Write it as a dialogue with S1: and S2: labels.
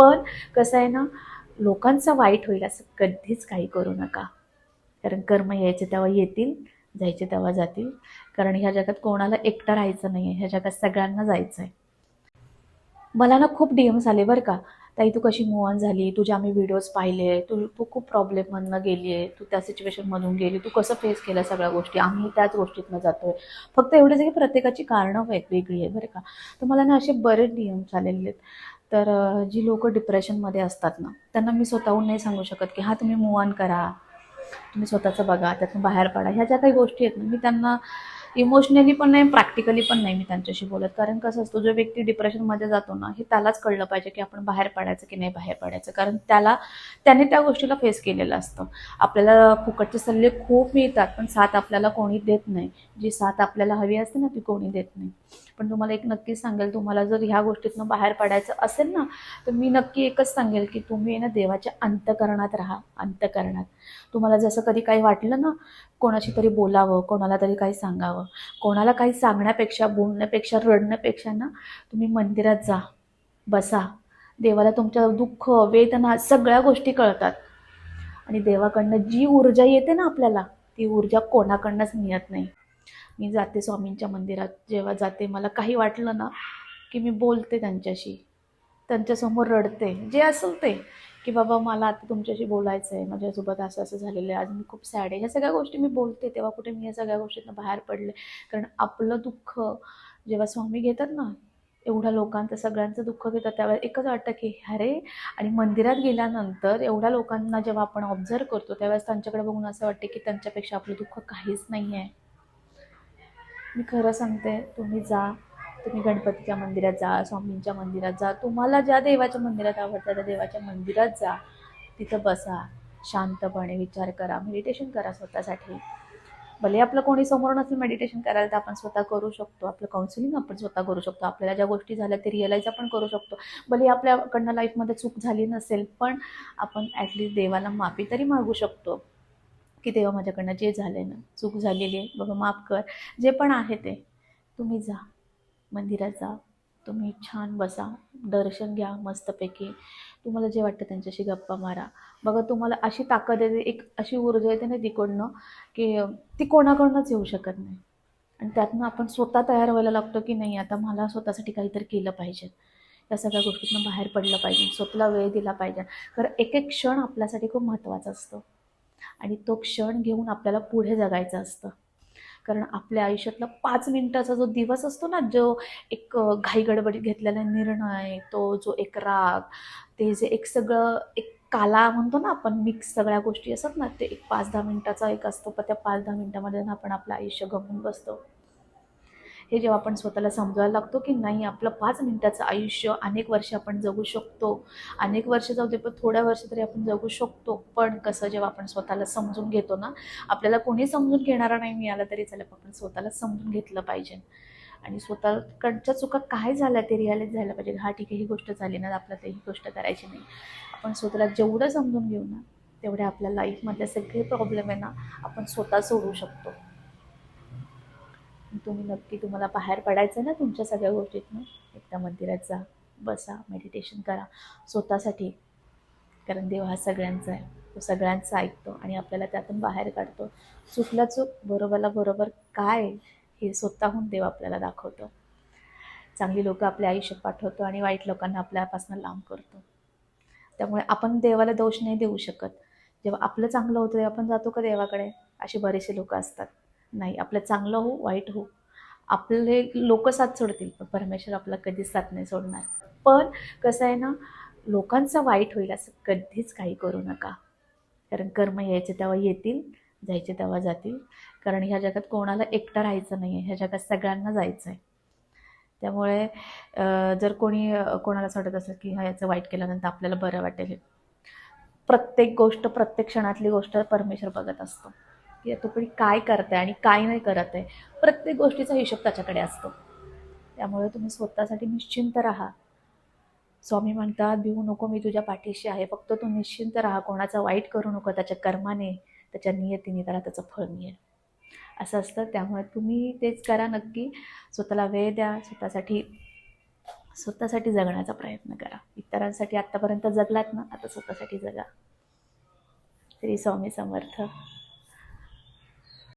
S1: पण कसं आहे ना, लोकांचं वाईट होईल असं कधीच काही करू नका. कारण कर्म यायचे तेव्हा येतील, जायचे तेव्हा जातील. कारण ह्या जगात कोणाला एकटं राहायचं नाही आहे, ह्या जगात सगळ्यांना जायचं आहे. मला ना खूप DMs आले बरं का, ताई तू कशी मूव्ह ऑन झाली, तुझे आम्ही व्हिडिओज पाहिले, तू तू खूप प्रॉब्लेममधनं गेली आहे, तू त्या सिच्युएशनमधून गेली, तू कसं फेस केलं सगळ्या गोष्टी, आम्ही त्याच गोष्टीतनं जातोय. फक्त एवढंच आहे की प्रत्येकाची कारणं वेगवेगळी आहे बरं का. तर मला ना असे बरेच DMs आलेले आहेत. तर जी लोकं डिप्रेशनमध्ये असतात ना, त्यांना मी स्वतःहून नाही सांगू शकत की हां तुम्ही मूव्ह ऑन करा, तुम्ही स्वतःचं बघा, त्यातून बाहेर पडा. ह्या ज्या काही गोष्टी आहेत ना, मी त्यांना इमोशनली पण नाही, प्रॅक्टिकली पण नाही मी त्यांच्याशी बोलत. कारण कसं असतं, जो व्यक्ती डिप्रेशनमध्ये जातो ना, हे त्यालाच कळलं पाहिजे की आपण बाहेर पडायचं की नाही बाहेर पडायचं. कारण त्याने त्या गोष्टीला फेस केलेलं असतं. आपल्याला फुकटचे सल्ले खूप मिळतात, पण साथ आपल्याला कोणी देत नाही. जी साथ आपल्याला हवी असते ना, ती कोणी देत नाही. पण तुम्हाला एक नक्कीच सांगेल, तुम्हाला जर ह्या गोष्टीतनं बाहेर पडायचं असेल ना, तर मी नक्की एकच सांगेल की तुम्ही ना देवाच्या अंतःकरणात राहा. अंतःकरणात तुम्हाला जसं कधी काही वाटलं ना, कोणाशी तरी बोलावं, कोणाला तरी काही सांगावं, कोणाला काही सांगण्यापेक्षा, बोलण्यापेक्षा, रडण्यापेक्षा ना, तुम्ही मंदिरात जा, बसा. देवाला तुमच्या दुःख, वेदना सगळ्या गोष्टी कळतात. आणि देवाकडनं जी ऊर्जा येते ना आपल्याला, ती ऊर्जा कोणाकडनंच मिळत नाही. मी जाते स्वामींच्या मंदिरात, जेव्हा जाते मला काही वाटलं ना, की मी बोलते त्यांच्याशी, त्यांच्यासमोर रडते, जे असेल ते, की बाबा मला आता तुमच्याशी बोलायचं आहे, माझ्यासोबत असं असं झालेलं आहे, आज मी खूप सॅड आहे. ह्या सगळ्या गोष्टी मी बोलते. तेव्हा कुठे मी या सगळ्या गोष्टीतनं बाहेर पडले. कारण आपलं दुःख जेव्हा स्वामी घेतात ना, एवढ्या लोकांचं सगळ्यांचं दुःख घेतात, त्यावेळेस एकच वाटतं की अरे. आणि मंदिरात गेल्यानंतर एवढ्या लोकांना जेव्हा आपण ऑब्झर्व करतो, त्यावेळेस त्यांच्याकडे बघून असं वाटते की त्यांच्यापेक्षा आपलं दुःख काहीच नाही आहे. मी खरं सांगते, तुम्ही जा, तुम्ही गणपतीच्या मंदिरात जा, स्वामींच्या मंदिरात जा, तुम्हाला ज्या देवाच्या मंदिरात आवडतं त्या देवाच्या मंदिरात जा. तिथं बसा, शांतपणे विचार करा, मेडिटेशन करा स्वतःसाठी. भले आपलं कोणी समोर नसेल मेडिटेशन करायला, तर आपण स्वतः करू शकतो. आपलं काउन्सिलिंग आपण स्वतः करू शकतो. आपल्याला ज्या गोष्टी झाल्या ते रिअलाईज आपण करू शकतो. भले आपल्याकडनं लाईफमध्ये चूक झाली नसेल, पण आपण ॲटलिस्ट देवाला माफी तरी मागू शकतो, की देवा माझ्याकडनं जे झालं ना, चूक झालेली आहे, बाबा माफ कर. जे पण आहे ते तुम्ही जा, मंदिरात जा, तुम्ही छान बसा, दर्शन घ्या मस्तपैकी. तुम्हाला जे वाटतं त्यांच्याशी गप्पा मारा. बघा तुम्हाला अशी ताकद येते, एक अशी ऊर्जा येते ना तिकडनं, की ती कोणाकडनंच येऊ शकत नाही. आणि त्यातनं आपण स्वतः तयार व्हायला लागतो की नाही, आता मला स्वतःसाठी काहीतरी केलं पाहिजे, या सगळ्या गोष्टीतनं बाहेर पडलं पाहिजे, स्वतःला वेळ दिला पाहिजे. कारण एक एक क्षण आपल्यासाठी खूप महत्त्वाचा असतो आणि तो क्षण घेऊन आपल्याला पुढे जगायचं असतं. कारण आपल्या आयुष्यातला 5 मिनिटाचा जो दिवस असतो ना, जो एक घाईगडबडीत घेतलेला निर्णय, तो जो एक राग, ते जे एक सगळं एक काला म्हणतो ना आपण, मिक्स सगळ्या गोष्टी असतात ना, ते एक 5-10 मिनिटाचा एक असतो. पण त्या 5-10 मिनिटामध्ये ना आपण आपलं आयुष्य गमवून बसतो. हे जेव्हा आपण स्वतःला समजायला लागतो की नाही, आपलं 5 मिनिटाचं आयुष्य अनेक वर्ष आपण जगू शकतो. अनेक वर्ष जाऊ दे, पण थोड्या वर्ष तरी आपण जगू शकतो. पण कसं, जेव्हा आपण स्वतःला समजून घेतो ना, आपल्याला कोणी समजून घेणारा नाही मिळाला तरी चालेल, आपण स्वतःला समजून घेतलं पाहिजे. आणि स्वतःकडच्या चुका काय झाल्या ते रिअलाईज झालं पाहिजे. हा ठीक आहे, ही गोष्ट झाली ना, आपल्याला ही गोष्ट करायची नाही. आपण स्वतःला जेवढं समजून घेऊ ना, तेवढे आपल्या लाईफमधले सगळे प्रॉब्लेम आहे ना, आपण स्वतः सोडवू शकतो. तुम्ही नक्की, तुम्हाला बाहेर पडायचं ना तुमच्या सगळ्या गोष्टीतनं, एकदा मंदिरात जा, बसा, मेडिटेशन करा स्वतःसाठी. कारण देव हा सगळ्यांचा आहे, तो सगळ्यांचा ऐकतो आणि आपल्याला त्यातून बाहेर काढतो. चूकला चूक, बरोबरला बरोबर काय, हे स्वतःहून देव आपल्याला दाखवतो. चांगली लोकं आपल्या आयुष्यात पाठवतो आणि वाईट लोकांना आपल्यापासून लांब करतो. त्यामुळे आपण देवाला दोष नाही देऊ शकत. जेव्हा आपलं चांगलं होतं तेव्हा आपण जातो का देवाकडे? असे बरेचसे लोकं असतात. नाही, आपलं चांगलं हो, वाईट हो, आपले लोकं साथ सोडतील, पण परमेश्वर आपला कधीच साथ नाही सोडणार. पण कसं आहे ना, लोकांचं वाईट होईल असं कधीच काही करू नका. कारण कर्म यायचे तेव्हा येतील, जायचे तेव्हा जातील. कारण ह्या जगात कोणाला एकटं राहायचं नाही आहे, ह्या जगात सगळ्यांना जायचं आहे. त्यामुळे जर कोणी कोणाला असं वाटत असेल की हा याचं वाईट केल्यानंतर आपल्याला बरं वाटेल, प्रत्येक गोष्ट, प्रत्येक क्षणातली गोष्ट परमेश्वर बघत असतो, की तो कोणी काय करत आहे आणि काय नाही करत आहे. प्रत्येक गोष्टीचा हिशोब त्याच्याकडे असतो. त्यामुळे तुम्ही स्वतःसाठी निश्चिंत राहा. स्वामी म्हणतात, भिवू नको, मी तुझ्या पाठीशी आहे. फक्त तू निश्चिंत राहा, कोणाचा वाईट करू नको. त्याच्या कर्माने, त्याच्या नियतीने त्याला त्याचं फळ मिळेल, असं असतं. त्यामुळे तुम्ही तेच करा नक्की. स्वतःला वेळ द्या, स्वतःसाठी स्वतःसाठी जगण्याचा प्रयत्न करा. इतरांसाठी आत्तापर्यंत जगलात ना, आता स्वतःसाठी जगा. श्री स्वामी समर्थ.